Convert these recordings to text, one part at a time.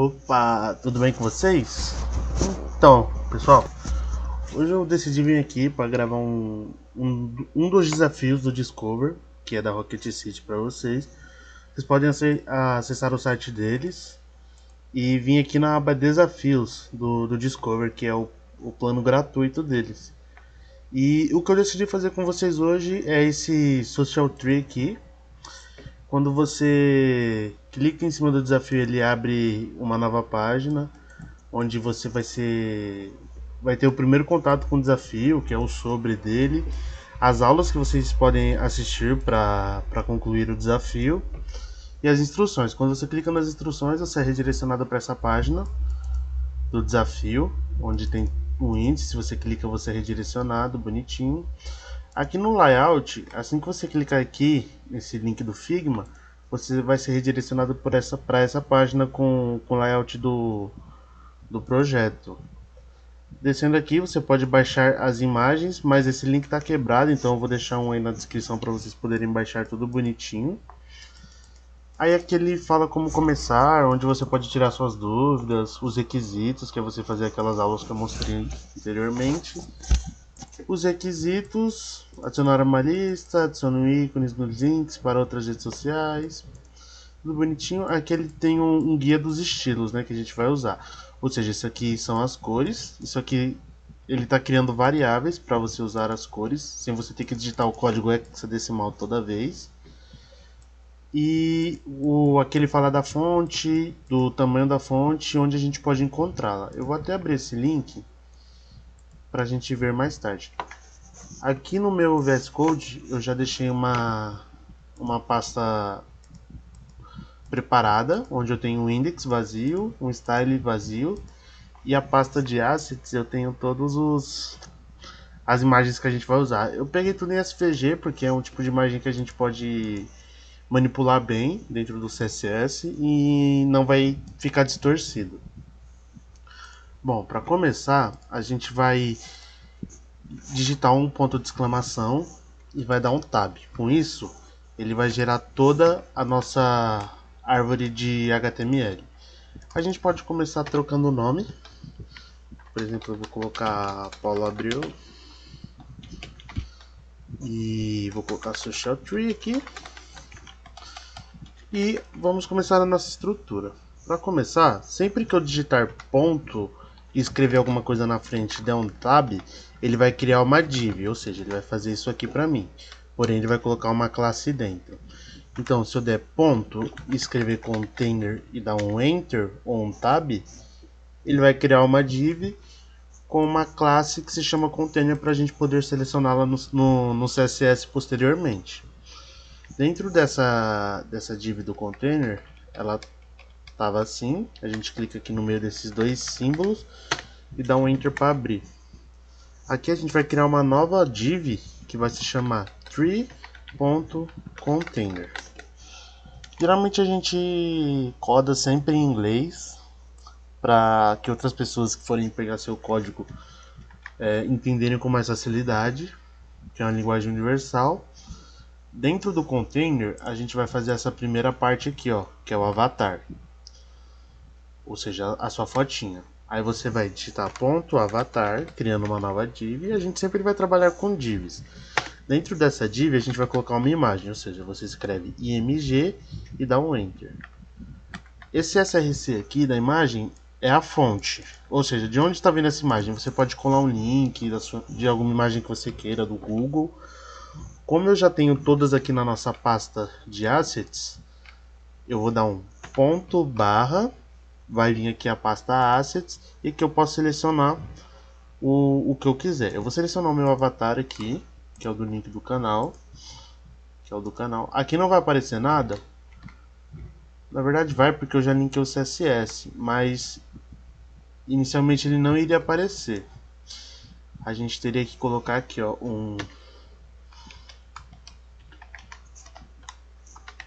Opa, tudo bem com vocês? Então, pessoal, hoje eu decidi vir aqui para gravar um dos desafios do Discover, que é da Rocket City para vocês. Vocês podem acessar o site deles e vir aqui na aba Desafios do Discover, que é o plano gratuito deles. E o que eu decidi fazer com vocês hoje é esse Social Tree aqui. Quando você clica em cima do desafio, ele abre uma nova página onde você vai ter o primeiro contato com o desafio, que é o sobre dele, as aulas que vocês podem assistir para concluir o desafio e as instruções. Quando você clica nas instruções, você é redirecionado para essa página do desafio, onde tem um índice. Se você clica, você é redirecionado, bonitinho. Aqui no layout, assim que você clicar aqui nesse link do Figma, você vai ser redirecionado para essa página com o layout do projeto. Descendo aqui, você pode baixar as imagens, mas esse link está quebrado, então eu vou deixar um aí na descrição para vocês poderem baixar tudo bonitinho. Aí aqui ele fala como começar, onde você pode tirar suas dúvidas, os requisitos, que é você fazer aquelas aulas que eu mostrei anteriormente. Os requisitos: adicionar uma lista, adicionar ícones nos links para outras redes sociais. Tudo bonitinho. Aqui ele tem um guia dos estilos, né, que a gente vai usar. Ou seja, isso aqui são as cores. Isso aqui ele está criando variáveis para você usar as cores, sem você ter que digitar o código hexadecimal toda vez. E aqui ele fala da fonte, do tamanho da fonte, onde a gente pode encontrá-la. Eu vou até abrir esse link para a gente ver mais tarde. Aqui no meu VS Code eu já deixei uma pasta preparada, onde eu tenho um index vazio, um style vazio, e a pasta de assets eu tenho todos as imagens que a gente vai usar. Eu peguei tudo em SVG porque é um tipo de imagem que a gente pode manipular bem dentro do CSS e não vai ficar distorcido. Bom, para começar, a gente vai digitar um ponto de exclamação e vai dar um tab. Com isso, ele vai gerar toda a nossa árvore de HTML. A gente pode começar trocando o nome. Por exemplo, eu vou colocar Paulo Abreu e vou colocar Social Tree aqui. E vamos começar a nossa estrutura. Para começar, sempre que eu digitar ponto e escrever alguma coisa na frente e der um tab, ele vai criar uma div, ou seja, ele vai fazer isso aqui para mim. Porém, ele vai colocar uma classe dentro. Então, se eu der ponto e escrever container e dar um enter ou um tab, ele vai criar uma div com uma classe que se chama container para a gente poder selecioná-la no CSS posteriormente. Dentro dessa div do container, ela estava assim. A gente clica aqui no meio desses dois símbolos e dá um enter para abrir. Aqui a gente vai criar uma nova div que vai se chamar tree.container. Geralmente a gente coda sempre em inglês para que outras pessoas que forem pegar seu código entenderem com mais facilidade, que é uma linguagem universal. Dentro do container, a gente vai fazer essa primeira parte aqui, ó, que é o avatar, ou seja, a sua fotinha. Aí você vai digitar ponto avatar, criando uma nova div, e a gente sempre vai trabalhar com divs. Dentro dessa div, a gente vai colocar uma imagem, ou seja, você escreve img e dá um enter. Esse src aqui da imagem é a fonte, ou seja, de onde está vindo essa imagem. Você pode colar um link de alguma imagem que você queira do Google. Como eu já tenho todas aqui na nossa pasta de assets, eu vou dar um ponto barra, vai vir aqui a pasta assets e que eu posso selecionar o que eu quiser. Eu vou selecionar o meu avatar aqui, que é o do link do canal, Aqui não vai aparecer nada. Na verdade vai, porque eu já linkei o CSS, mas inicialmente ele não iria aparecer. A gente teria que colocar aqui, ó,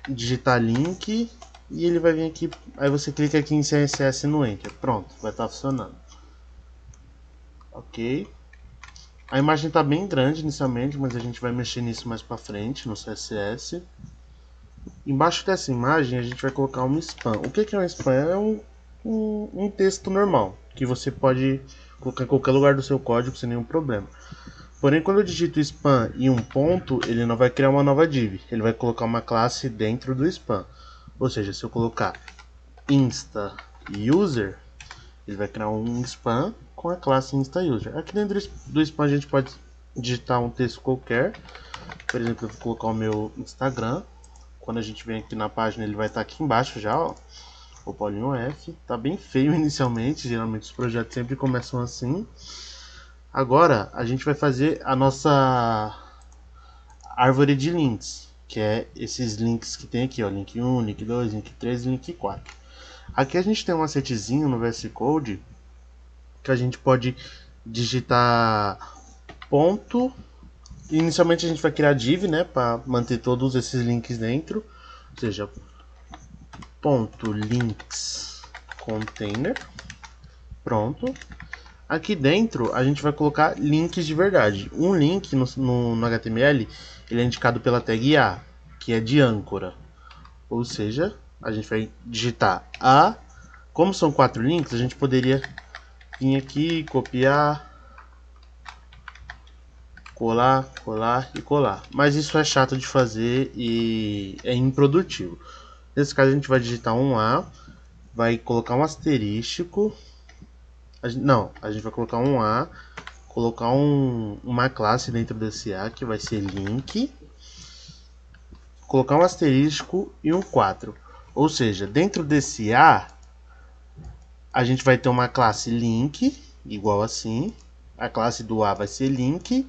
digitar link e ele vai vir aqui. Aí você clica aqui em CSS no Enter. Pronto, vai estar funcionando. Ok. A imagem está bem grande inicialmente, mas a gente vai mexer nisso mais para frente no CSS. Embaixo dessa imagem a gente vai colocar uma spam. O que é um spam? um texto normal, que você pode colocar em qualquer lugar do seu código sem nenhum problema. Porém, quando eu digito spam e um ponto, ele não vai criar uma nova div, ele vai colocar uma classe dentro do spam. Ou seja, se eu colocar insta user, ele vai criar um spam com a classe insta user. Aqui dentro do spam a gente pode digitar um texto qualquer. Por exemplo, eu vou colocar o meu Instagram. Quando a gente vem aqui na página, ele vai estar aqui embaixo já, ó. O Paulinho F. Tá bem feio inicialmente, geralmente os projetos sempre começam assim. Agora a gente vai fazer a nossa árvore de links, que é esses links que tem aqui, ó, link 1, link 2, link 3 e link 4. Aqui a gente tem um macetezinho no VS Code que a gente pode digitar ponto. Inicialmente a gente vai criar div, né, para manter todos esses links dentro, ou seja, ponto links container. Pronto. Aqui dentro a gente vai colocar links de verdade. Um link no HTML ele é indicado pela tag A, que é de âncora. Ou seja, a gente vai digitar A. Como são 4 links, a gente poderia vir aqui, copiar, colar, colar e colar. Mas isso é chato de fazer e é improdutivo. Nesse caso a gente vai digitar um A, vai colocar um asterístico. A gente vai colocar um A, colocar uma classe dentro desse A que vai ser link, colocar um asterístico e um 4. Ou seja, dentro desse A, a gente vai ter uma classe link, igual assim. A classe do A vai ser link.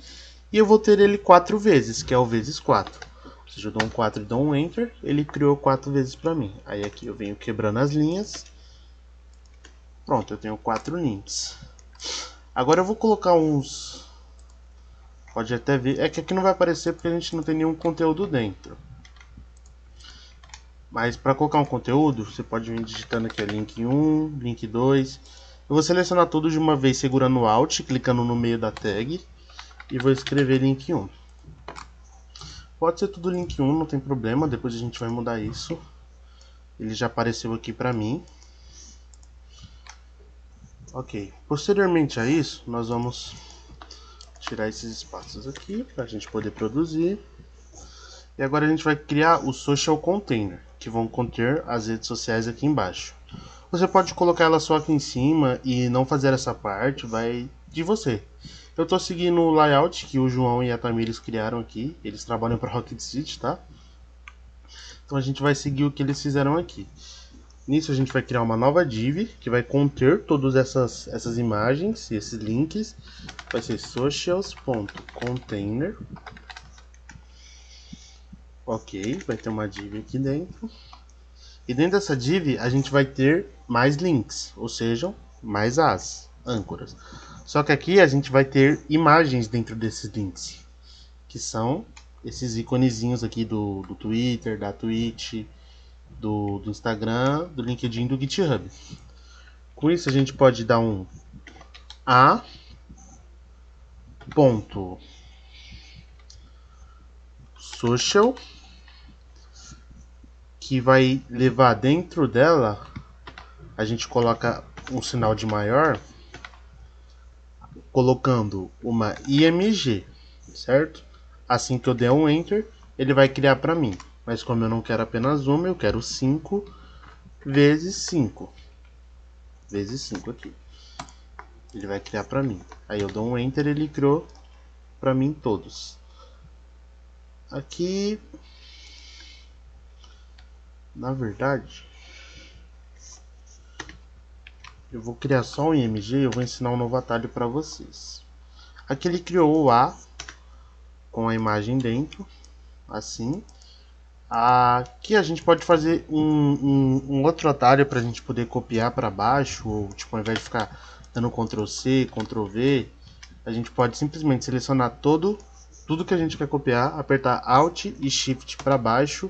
E eu vou ter ele 4 vezes, que é o vezes 4. Ou seja, eu dou um 4 e dou um Enter. Ele criou 4 vezes para mim. Aí aqui eu venho quebrando as linhas. Pronto, eu tenho 4 links. Agora eu vou colocar uns... Pode até ver. É que aqui não vai aparecer porque a gente não tem nenhum conteúdo dentro. Mas para colocar um conteúdo, você pode vir digitando aqui link 1, link 2. Eu vou selecionar tudo de uma vez segurando o Alt, clicando no meio da tag. E vou escrever link 1. Pode ser tudo link 1, não tem problema. Depois a gente vai mudar isso. Ele já apareceu aqui para mim. Ok. Posteriormente a isso, nós vamos tirar esses espaços aqui para a gente poder produzir. E agora a gente vai criar o Social Container, que vão conter as redes sociais aqui embaixo. Você pode colocar ela só aqui em cima e não fazer essa parte, vai de você. Eu estou seguindo o layout que o João e a Tamires criaram aqui. Eles trabalham para Rocket City, tá? Então a gente vai seguir o que eles fizeram aqui. Nisso a gente vai criar uma nova div que vai conter todas essas imagens e esses links. Vai ser socials.container. Ok, vai ter uma div aqui dentro. E dentro dessa div a gente vai ter mais links, ou seja, mais as âncoras. Só que aqui a gente vai ter imagens dentro desses links, que são esses iconezinhos aqui do Twitter, da Twitch, do Instagram, do LinkedIn, do GitHub. Com isso a gente pode dar um a ponto social, que vai levar dentro dela, a gente coloca um sinal de maior, colocando uma img, certo? Assim que eu der um enter, ele vai criar para mim. Mas como eu não quero apenas uma, eu quero 5 vezes 5. Vezes 5 aqui. Ele vai criar para mim. Aí eu dou um enter, ele criou para mim todos. Aqui, na verdade, eu vou criar só um img e eu vou ensinar um novo atalho para vocês. Aqui ele criou o A com a imagem dentro, assim. Aqui a gente pode fazer um outro atalho para a gente poder copiar para baixo, ou tipo, ao invés de ficar dando Ctrl C, Ctrl V, a gente pode simplesmente selecionar tudo que a gente quer copiar, apertar Alt e Shift para baixo,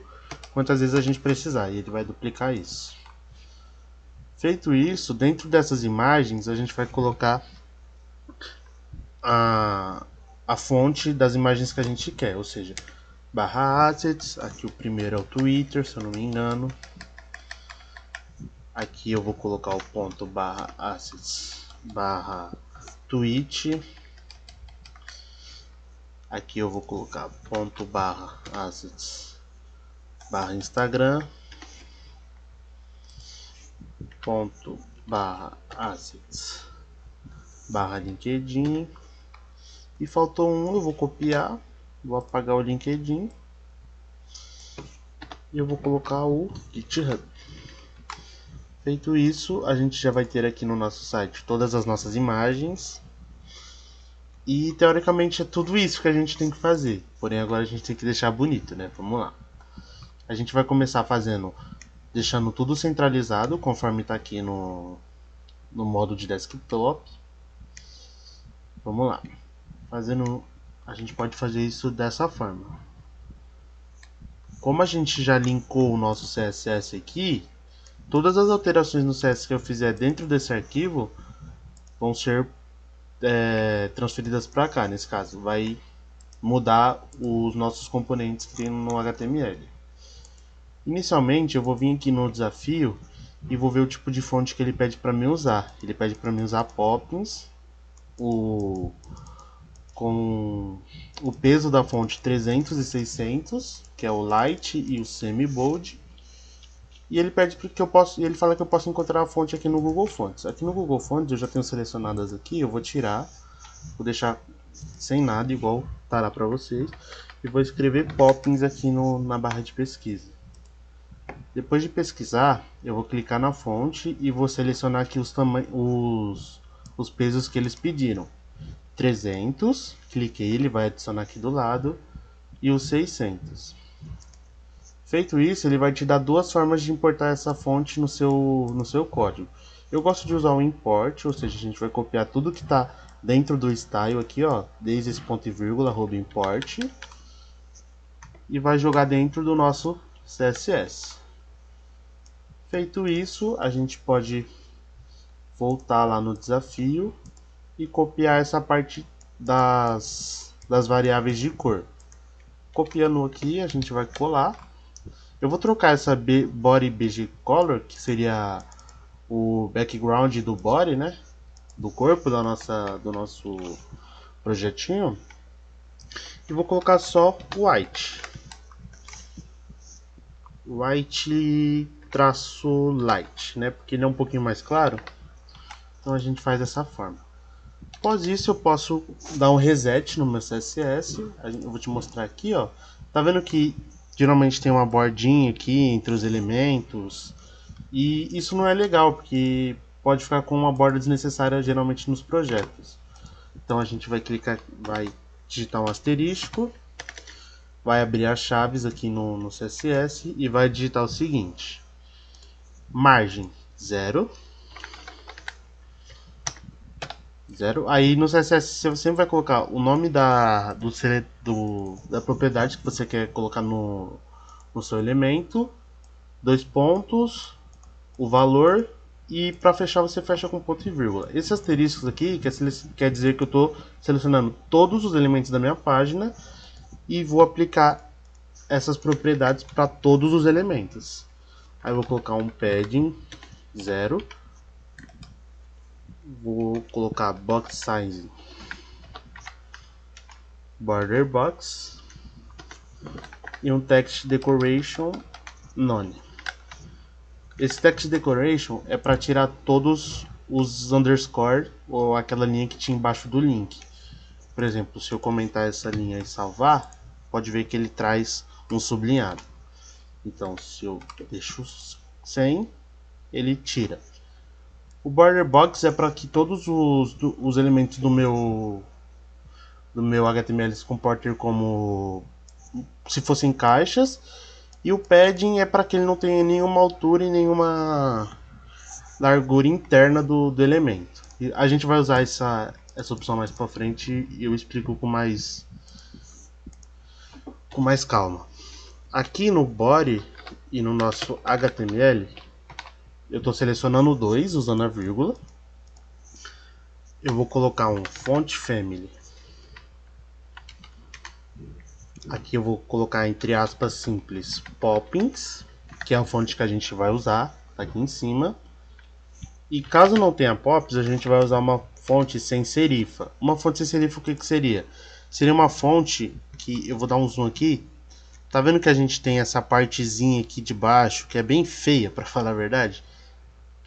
quantas vezes a gente precisar, e ele vai duplicar isso. Feito isso, dentro dessas imagens a gente vai colocar a fonte das imagens que a gente quer, ou seja, /assets, aqui o primeiro é o Twitter, se eu não me engano. Aqui eu vou colocar o ponto barra assets barra tweet. Aqui eu vou colocar ponto barra assets barra Instagram. Ponto barra assets barra LinkedIn. E faltou um, eu vou copiar, vou apagar o LinkedIn e eu vou colocar o GitHub. Feito isso, a gente já vai ter aqui no nosso site todas as nossas imagens. E teoricamente é tudo isso que a gente tem que fazer. Porém agora a gente tem que deixar bonito, né? Vamos lá. A gente vai começar fazendo, deixando tudo centralizado, conforme está aqui no modo de desktop. Vamos lá. A gente pode fazer isso dessa forma. Como a gente já linkou o nosso CSS aqui, todas as alterações no CSS que eu fizer dentro desse arquivo vão ser transferidas para cá. Nesse caso, vai mudar os nossos componentes que tem no HTML. Inicialmente, eu vou vir aqui no desafio e vou ver o tipo de fonte que ele pede para mim usar. Ele pede para mim usar Poppins, com o peso da fonte 300 e 600, que é o light e o semi-bold. E ele pede que eu posso, ele fala que eu posso encontrar a fonte aqui no Google Fonts. Aqui no Google Fonts eu já tenho selecionadas aqui, eu vou tirar, vou deixar sem nada, igual tá lá para vocês, e vou escrever Poppins aqui na barra de pesquisa. Depois de pesquisar, eu vou clicar na fonte e vou selecionar aqui os pesos que eles pediram. 300, cliquei, ele vai adicionar aqui do lado, e os 600. Feito isso, ele vai te dar duas formas de importar essa fonte no seu código. Eu gosto de usar o import, ou seja, a gente vai copiar tudo que está dentro do style aqui, ó, desde esse ponto e vírgula, @import, e vai jogar dentro do nosso CSS. Feito isso, a gente pode voltar lá no desafio e copiar essa parte das variáveis de cor. Copiando aqui, a gente vai colar. Eu vou trocar essa body bg color, que seria o background do body, né? Do corpo do nosso projetinho. E vou colocar só white. White traço light, né? Porque ele é um pouquinho mais claro. Então a gente faz dessa forma. Após isso eu posso dar um reset no meu CSS. Eu vou te mostrar aqui, ó. Tá vendo que geralmente tem uma bordinha aqui entre os elementos. E isso não é legal, porque pode ficar com uma borda desnecessária geralmente nos projetos. Então a gente vai clicar, vai digitar um asterisco, vai abrir as chaves aqui no CSS e vai digitar o seguinte: margem 0. Aí no CSS você sempre vai colocar o nome da propriedade que você quer colocar no seu elemento, 2 pontos, o valor, e para fechar você fecha com ponto e vírgula. Esses asteriscos aqui quer dizer que eu estou selecionando todos os elementos da minha página e vou aplicar essas propriedades para todos os elementos. Aí eu vou colocar um padding 0. Vou colocar box size border box e um text decoration none. Esse text decoration é para tirar todos os underscore ou aquela linha que tinha embaixo do link. Por exemplo, se eu comentar essa linha e salvar, pode ver que ele traz um sublinhado. Então, se eu deixo sem, ele tira. O border box é para que todos os elementos do meu HTML se comportem como se fossem caixas. E o padding é para que ele não tenha nenhuma altura e nenhuma largura interna do elemento. E a gente vai usar essa opção mais para frente e eu explico com mais calma. Aqui no body e no nosso HTML, eu estou selecionando 2 usando a vírgula. Eu vou colocar um font family. Aqui eu vou colocar entre aspas simples Poppins, que é a fonte que a gente vai usar. tá aqui em cima. E caso não tenha pops, a gente vai usar uma fonte sem serifa. Uma fonte sem serifa, o que que seria? Seria uma fonte que, eu vou dar um zoom aqui. Tá vendo que a gente tem essa partezinha aqui de baixo, que é bem feia, pra falar a verdade?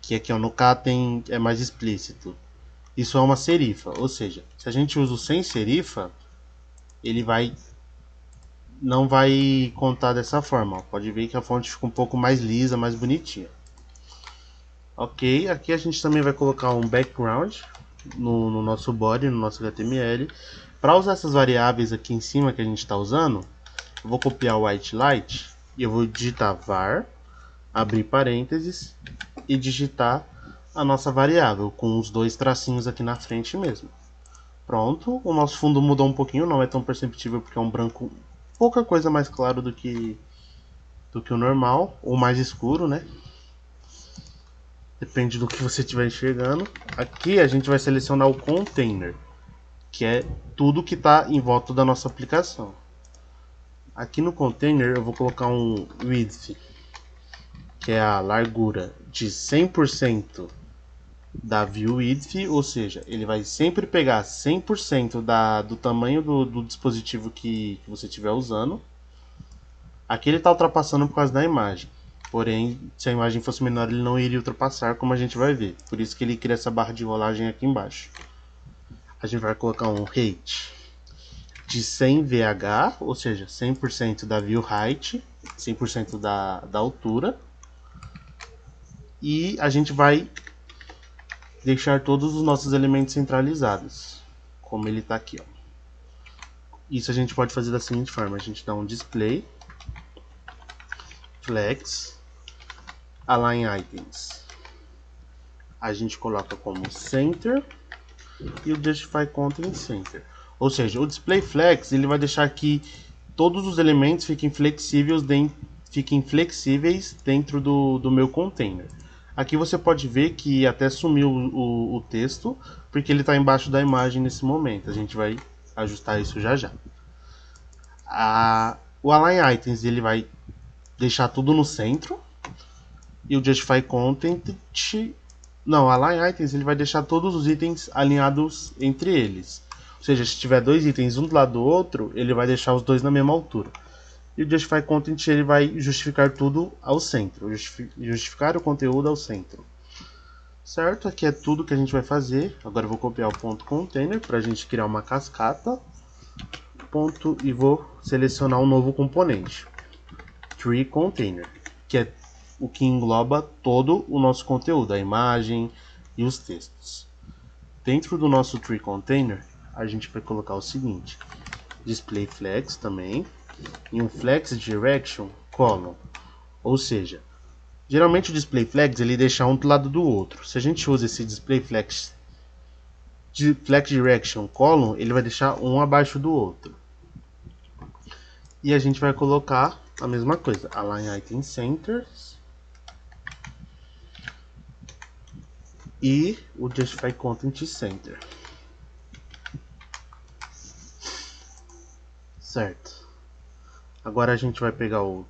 Que aqui ó, no K é mais explícito. Isso é uma serifa, ou seja, se a gente usa o sem serifa, ele não vai contar dessa forma. Ó. Pode ver que a fonte fica um pouco mais lisa, mais bonitinha. Ok, aqui a gente também vai colocar um background no nosso body, no nosso HTML. Para usar essas variáveis aqui em cima que a gente está usando, eu vou copiar o white light e eu vou digitar var, abrir parênteses e digitar a nossa variável com os dois tracinhos aqui na frente mesmo. Pronto, o nosso fundo mudou um pouquinho, não é tão perceptível porque é um branco pouca coisa mais claro do que o normal, ou mais escuro, né? Depende do que você estiver enxergando. Aqui a gente vai selecionar o container, que é tudo que está em volta da nossa aplicação. Aqui no container eu vou colocar um width, que é a largura de 100% da view width, ou seja, ele vai sempre pegar 100% do tamanho do dispositivo que você estiver usando. Aqui ele está ultrapassando por causa da imagem. Porém, se a imagem fosse menor, ele não iria ultrapassar, como a gente vai ver. Por isso que ele cria essa barra de rolagem aqui embaixo. A gente vai colocar um height de 100 VH, ou seja, 100% da view height, 100% da altura. E a gente vai deixar todos os nossos elementos centralizados, como ele está aqui. Ó. Isso a gente pode fazer da seguinte forma. A gente dá um display, flex, align items. A gente coloca como center e o justify content center. Ou seja, o display flex ele vai deixar que todos os elementos fiquem flexíveis dentro do meu container. Aqui você pode ver que até sumiu o texto, porque ele está embaixo da imagem nesse momento. A gente vai ajustar isso já já. O align items ele vai deixar tudo no centro. E o justify content... Não, align items ele vai deixar todos os itens alinhados entre eles. Ou seja, se tiver dois itens um do lado do outro, ele vai deixar os dois na mesma altura. E o justify content ele vai justificar tudo ao centro, justificar o conteúdo ao centro. Certo? Aqui é tudo que a gente vai fazer. Agora eu vou copiar o ponto container para a gente criar uma cascata. Ponto, e vou selecionar um novo componente, tree container, que é o que engloba todo o nosso conteúdo, a imagem e os textos. Dentro do nosso tree container, a gente vai colocar o seguinte: display flex também, e um flex direction column. Ou seja, geralmente o display flex ele deixa um do lado do outro. Se a gente usa esse display flex direction column, ele vai deixar um abaixo do outro. E a gente vai colocar a mesma coisa, align item centers e o justify content center. Certo. Agora a gente vai pegar o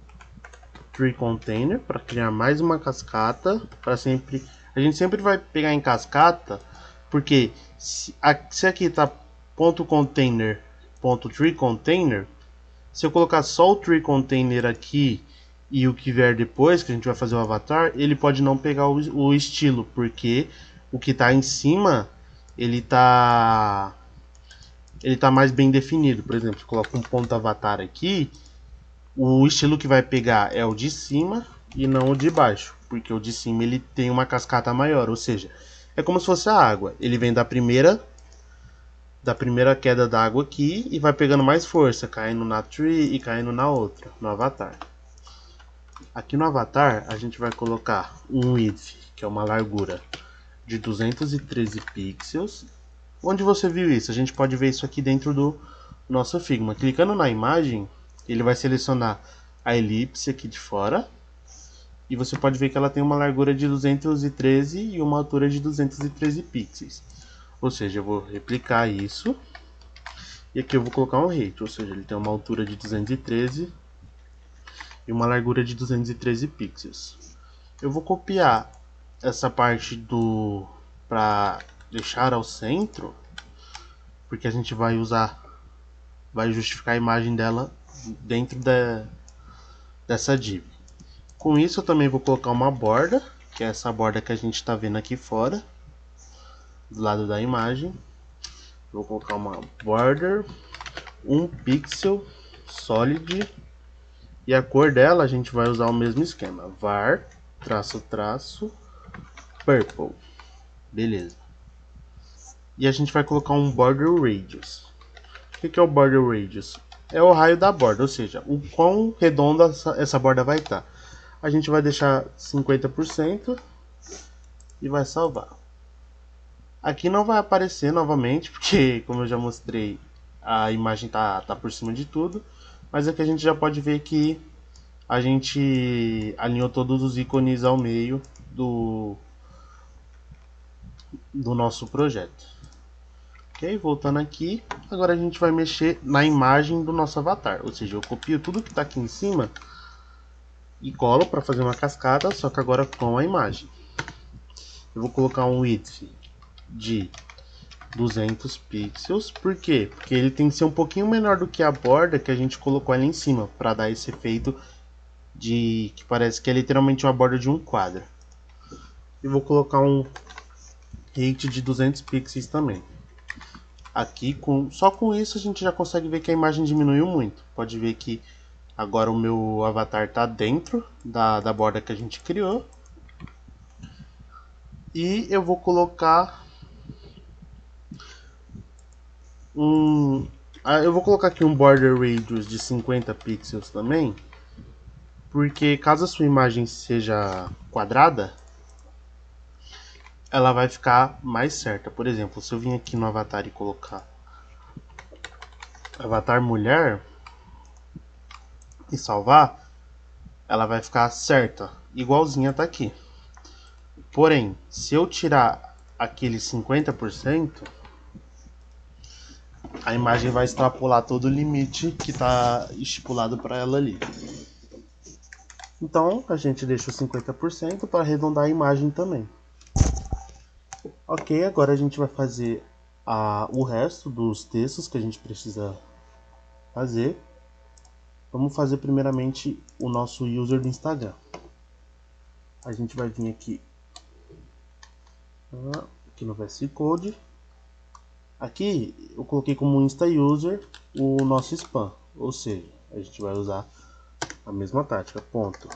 tree container para criar mais uma cascata. A gente sempre vai pegar em cascata, porque se aqui está .container.tree container, se eu colocar só o tree container aqui e o que vier depois, que a gente vai fazer o avatar, ele pode não pegar o estilo, porque o que está em cima ele tá mais bem definido. Por exemplo, se eu coloco um ponto avatar aqui, o estilo que vai pegar é o de cima e não o de baixo, porque o de cima ele tem uma cascata maior, ou seja, é como se fosse a água. Ele vem da primeira queda d'água aqui e vai pegando mais força, caindo na tree e caindo na outra, no avatar. Aqui no avatar a gente vai colocar um width, que é uma largura de 213 pixels. Onde você viu isso? A gente pode ver isso aqui dentro do nosso Figma. Clicando na imagem, ele vai selecionar a elipse aqui de fora. E você pode ver que ela tem uma largura de 213 e uma altura de 213 pixels. Ou seja, eu vou replicar isso. E aqui eu vou colocar um height, ou seja, ele tem uma altura de 213 e uma largura de 213 pixels. Eu vou copiar essa parte para deixar ao centro, porque a gente vai justificar a imagem dela dentro dessa div. Com isso eu também vou colocar uma borda, que é essa borda que a gente está vendo aqui fora, do lado da imagem. Vou colocar uma border, um pixel solid, e a cor dela a gente vai usar o mesmo esquema, var traço traço purple, beleza. E a gente vai colocar um border radius. O que é o border radius? É o raio da borda, ou seja, o quão redonda essa borda vai estar. A gente vai deixar 50% e vai salvar. Aqui não vai aparecer novamente, porque como eu já mostrei, a imagem tá por cima de tudo. Mas aqui a gente já pode ver que a gente alinhou todos os ícones ao meio do nosso projeto. Ok, voltando aqui, agora a gente vai mexer na imagem do nosso avatar. Ou seja, eu copio tudo que está aqui em cima e colo para fazer uma cascata, só que agora com a imagem. Eu vou colocar um width de 200 pixels. Por quê? Porque ele tem que ser um pouquinho menor do que a borda que a gente colocou ali em cima, para dar esse efeito de que parece que é literalmente uma borda de um quadro. E vou colocar um height de 200 pixels também. Aqui, só com isso a gente já consegue ver que a imagem diminuiu muito. Pode ver que agora o meu avatar está dentro da borda que a gente criou. E eu vou colocar eu vou colocar aqui um border radius de 50 pixels também, porque caso a sua imagem seja quadrada, ela vai ficar mais certa. Por exemplo, se eu vim aqui no avatar e colocar avatar mulher e salvar, ela vai ficar certa, igualzinha tá aqui. Porém, se eu tirar aquele 50%, a imagem vai extrapolar todo o limite que está estipulado para ela ali. Então a gente deixa o 50% para arredondar a imagem também. Ok, agora a gente vai fazer o resto dos textos que a gente precisa fazer. Vamos fazer primeiramente o nosso user do Instagram. A gente vai vir aqui no VS Code. Aqui eu coloquei como Insta User o nosso spam, ou seja, a gente vai usar a mesma tática, ponto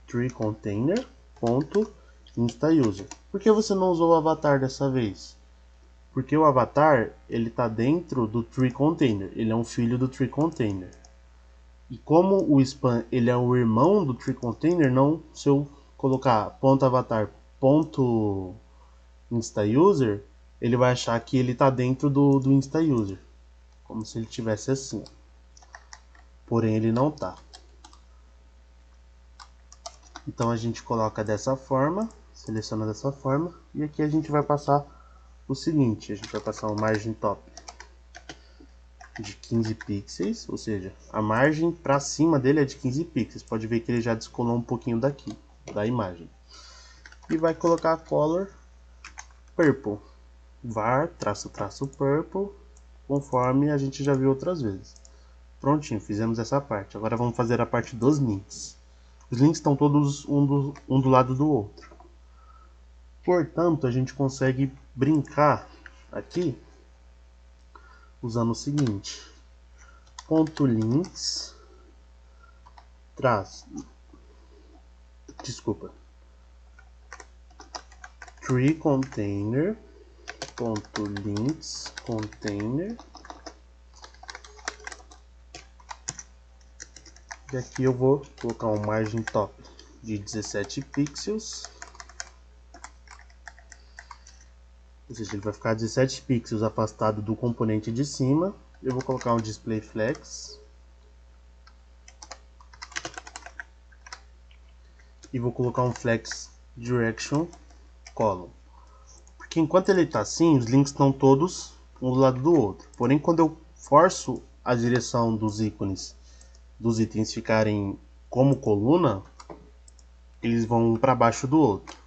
tree container ponto insta user. Por que você não usou o avatar dessa vez? Porque o avatar ele está dentro do tree container, ele é um filho do tree container. E como o spam ele é o irmão do tree container, não, se eu colocar ponto avatar ponto insta user, ele vai achar que ele está dentro do insta user, como se ele tivesse assim. Porém ele não está. Então a gente coloca dessa forma, seleciona dessa forma, e aqui a gente vai passar o seguinte, a gente vai passar uma margem top de 15 pixels, ou seja, a margem para cima dele é de 15 pixels, pode ver que ele já descolou um pouquinho daqui, da imagem. E vai colocar a color purple, var traço traço purple, conforme a gente já viu outras vezes. Prontinho, fizemos essa parte, agora vamos fazer a parte dos links. Os links estão todos um do lado do outro. Portanto, a gente consegue brincar aqui usando o seguinte: ponto links tree container ponto links container. E aqui eu vou colocar um margem top de 17 pixels. Ou seja, ele vai ficar 17 pixels afastado do componente de cima. Eu vou colocar um display flex. E vou colocar um flex direction column. Porque enquanto ele está assim, os links estão todos um do lado do outro. Porém, quando eu forço a direção dos ícones, dos itens ficarem como coluna, eles vão um para baixo do outro.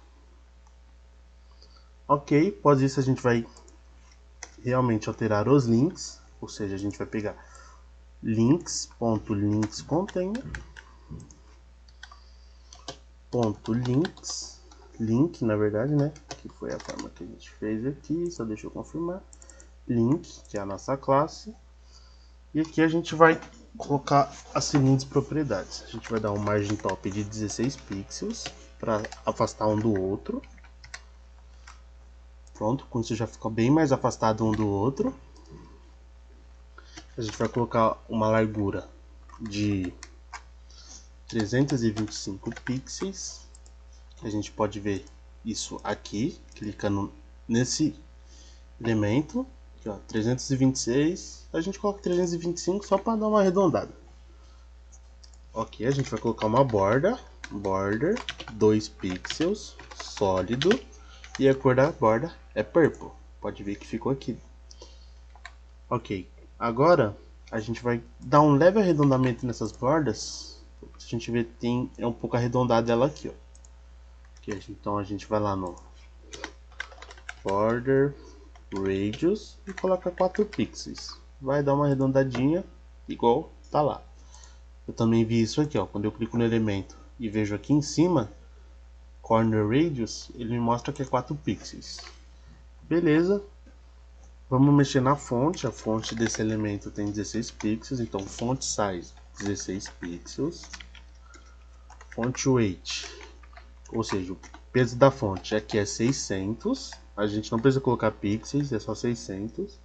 Ok, após isso a gente vai realmente alterar os links, ou seja, a gente vai pegar links.linksContainer .links, link na verdade, né, que foi a forma que a gente fez aqui, só deixa eu confirmar, link, que é a nossa classe, e aqui a gente vai colocar as seguintes propriedades. A gente vai dar um margem top de 16 pixels para afastar um do outro. Pronto, com isso já ficou bem mais afastado um do outro. A gente vai colocar uma largura de 325 pixels. A gente pode ver isso aqui, clicando nesse elemento, aqui, ó, 326, a gente coloca 325 só para dar uma arredondada. Ok, a gente vai colocar uma border 2 pixels, sólido, e a cor da borda é purple. Pode ver que ficou aqui. Ok, agora a gente vai dar um leve arredondamento nessas bordas. A gente vê que tem um pouco arredondada ela aqui, ó. Então a gente vai lá no border radius e coloca 4 pixels. Vai dar uma arredondadinha igual tá lá. Eu também vi isso aqui, ó. Quando eu clico no elemento e vejo aqui em cima corner radius, ele me mostra que é 4 pixels. Beleza. Vamos mexer na fonte. A fonte desse elemento tem 16 pixels, então font size 16 pixels. Font weight, ou seja, o peso da fonte aqui é 600. A gente não precisa colocar pixels, é só 600.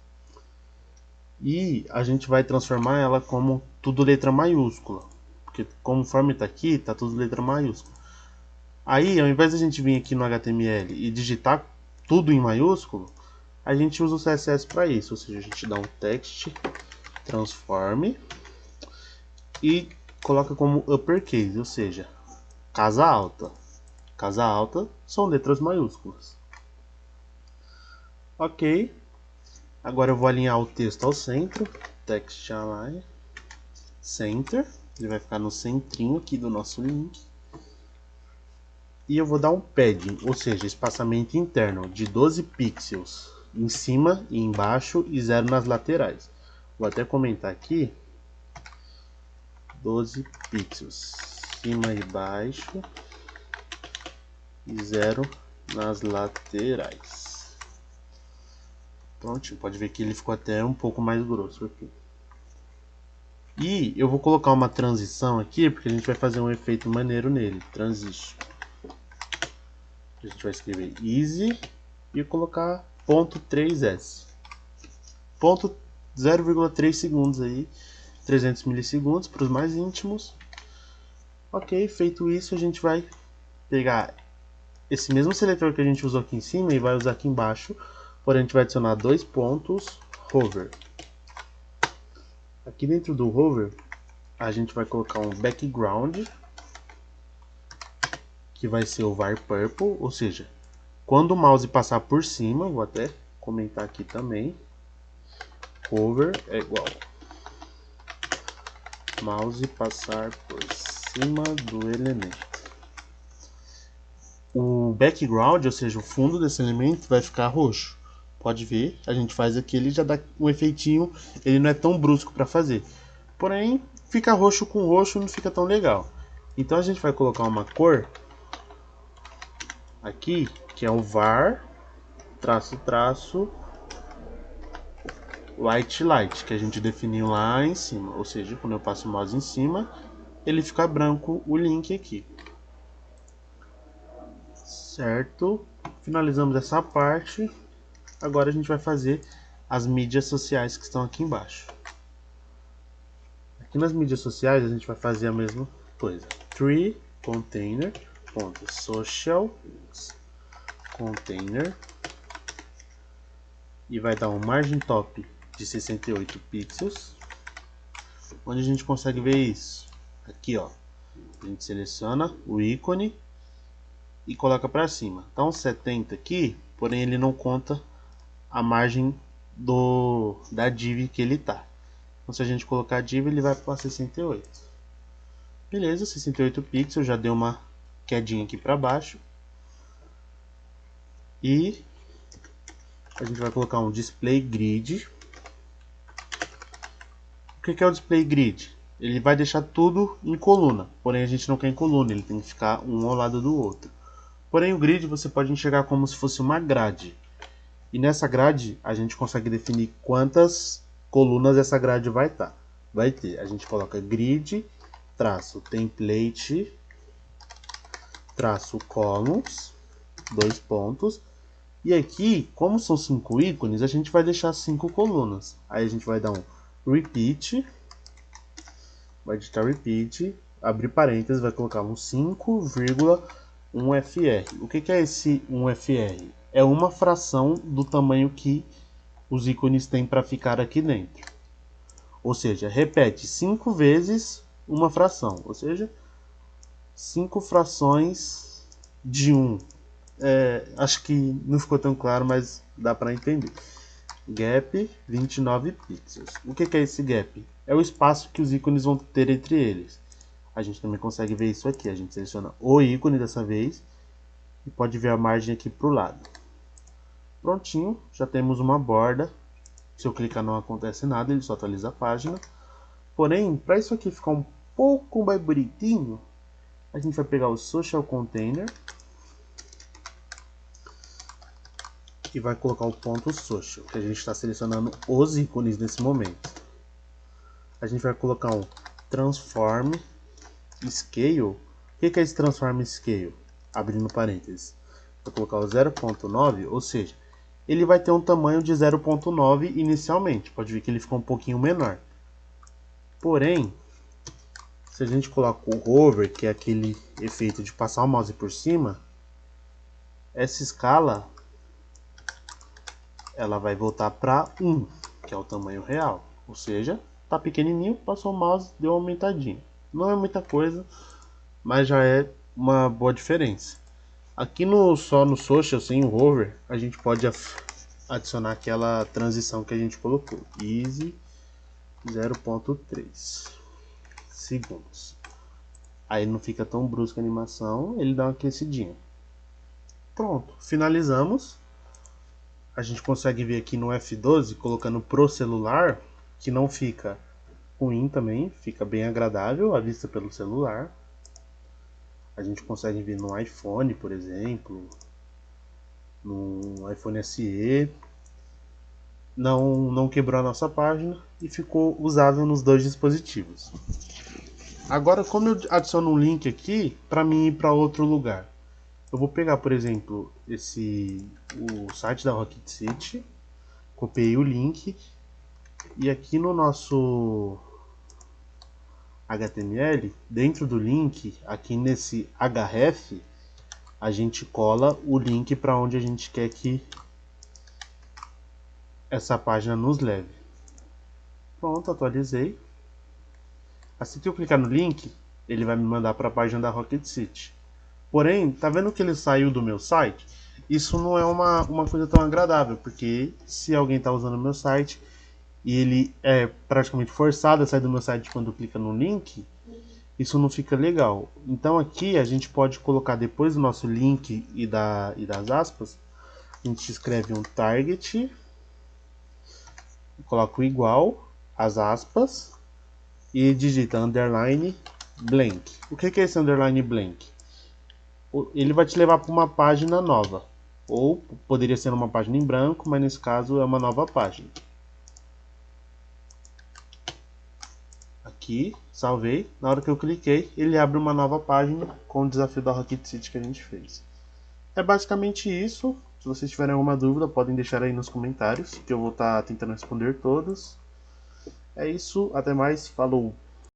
E a gente vai transformar ela como tudo letra maiúscula, porque conforme está aqui, está tudo letra maiúscula. Aí, ao invés de a gente vir aqui no HTML e digitar tudo em maiúsculo, a gente usa o CSS para isso. Ou seja, a gente dá um text transform e coloca como uppercase, ou seja, casa alta. Casa alta são letras maiúsculas. Ok. Agora eu vou alinhar o texto ao centro. Text align center. Ele vai ficar no centrinho aqui do nosso link. E eu vou dar um padding, ou seja, espaçamento interno de 12 pixels em cima e embaixo e 0 nas laterais. Vou até comentar aqui. 12 pixels, cima e baixo e 0 nas laterais. Pronto, pode ver que ele ficou até um pouco mais grosso aqui. E eu vou colocar uma transição aqui, porque a gente vai fazer um efeito maneiro nele. Transition. A gente vai escrever easy e colocar ponto 3s. Ponto 0,3 segundos aí. 300 milissegundos para os mais íntimos. Ok, feito isso, a gente vai pegar esse mesmo seletor que a gente usou aqui em cima e vai usar aqui embaixo. Porém, a gente vai adicionar 2 pontos hover. Aqui dentro do hover, a gente vai colocar um background, que vai ser o var purple, ou seja, quando o mouse passar por cima, vou até comentar aqui também, hover é igual mouse passar por cima do elemento. O background, ou seja, o fundo desse elemento vai ficar roxo. Pode ver, a gente faz aqui, ele já dá um efeitinho, ele não é tão brusco para fazer. Porém, fica roxo com roxo, não fica tão legal. Então a gente vai colocar uma cor aqui, que é um var __ white light, que a gente definiu lá em cima. Ou seja, quando eu passo o mouse em cima, ele fica branco o link aqui. Certo? Finalizamos essa parte. Agora a gente vai fazer as mídias sociais que estão aqui embaixo. Aqui nas mídias sociais a gente vai fazer a mesma coisa. Tree container .social container e vai dar um margin top de 68 pixels. Onde a gente consegue ver isso? Aqui, ó. A gente seleciona o ícone e coloca para cima. Tá um 70 aqui, porém ele não conta a margem da div que ele tá. Então se a gente colocar a div, ele vai para 68. Beleza, 68 pixels, já deu uma quedinha aqui para baixo. E a gente vai colocar um display grid. O que é o display grid? Ele vai deixar tudo em coluna, porém a gente não quer em coluna, ele tem que ficar um ao lado do outro. Porém o grid você pode enxergar como se fosse uma grade. E nessa grade a gente consegue definir quantas colunas essa grade vai ter. A gente coloca grid, traço template, traço columns, 2 pontos. E aqui, como são 5 ícones, a gente vai deixar 5 colunas. Aí a gente vai dar um repeat, vai digitar repeat, abrir parênteses, vai colocar um 5,1fr. O que é esse 1fr? É uma fração do tamanho que os ícones têm para ficar aqui dentro. Ou seja, repete 5 vezes uma fração, ou seja, 5 frações de 1. Acho que não ficou tão claro, mas dá para entender. Gap 29 pixels. O que é esse gap? É o espaço que os ícones vão ter entre eles. A gente também consegue ver isso aqui. A gente seleciona o ícone dessa vez e pode ver a margem aqui para o lado. Prontinho, já temos uma borda. Se eu clicar não acontece nada, ele só atualiza a página. Porém, para isso aqui ficar um pouco mais bonitinho, a gente vai pegar o Social Container e vai colocar o ponto social, que a gente está selecionando os ícones nesse momento. A gente vai colocar um Transform Scale. O que é esse Transform Scale? Abrindo parênteses. Vou colocar o 0.9, ou seja, ele vai ter um tamanho de 0.9 inicialmente. Pode ver que ele ficou um pouquinho menor. Porém, se a gente coloca o hover, que é aquele efeito de passar o mouse por cima, essa escala ela vai voltar para 1, que é o tamanho real. Ou seja, tá pequenininho, passou o mouse, deu uma aumentadinha. Não é muita coisa, mas já é uma boa diferença. Aqui só no social, sem o hover, a gente pode adicionar aquela transição que a gente colocou. Easy 0.3 segundos. Aí não fica tão brusca a animação, ele dá uma aquecidinha. Pronto, finalizamos. A gente consegue ver aqui no F12, colocando pro celular, que não fica ruim também, fica bem agradável a vista pelo celular. A gente consegue ver no iPhone, por exemplo, no iPhone SE. Não quebrou a nossa página e ficou usável nos dois dispositivos. Agora, como eu adiciono um link aqui para mim ir para outro lugar? Eu vou pegar, por exemplo, o site da Rocket City, copiei o link e aqui no nosso HTML, dentro do link, aqui nesse href, a gente cola o link para onde a gente quer que essa página nos leve. Pronto, atualizei. Assim que eu clicar no link, ele vai me mandar para a página da Rocket City. Porém, tá vendo que ele saiu do meu site? Isso não é uma coisa tão agradável, porque se alguém está usando o meu site e ele é praticamente forçado a sair do meu site quando clica no link, isso não fica legal. Então aqui a gente pode colocar depois do nosso link e das aspas, a gente escreve um target, coloca o igual, as aspas, e digita underline blank. O que é esse underline blank? Ele vai te levar para uma página nova. Ou poderia ser uma página em branco, mas nesse caso é uma nova página. Aqui, salvei. Na hora que eu cliquei, ele abre uma nova página com o desafio da Rocket City que a gente fez. É basicamente isso. Se vocês tiverem alguma dúvida, podem deixar aí nos comentários, que eu vou estar tentando responder todos. É isso, até mais, falou!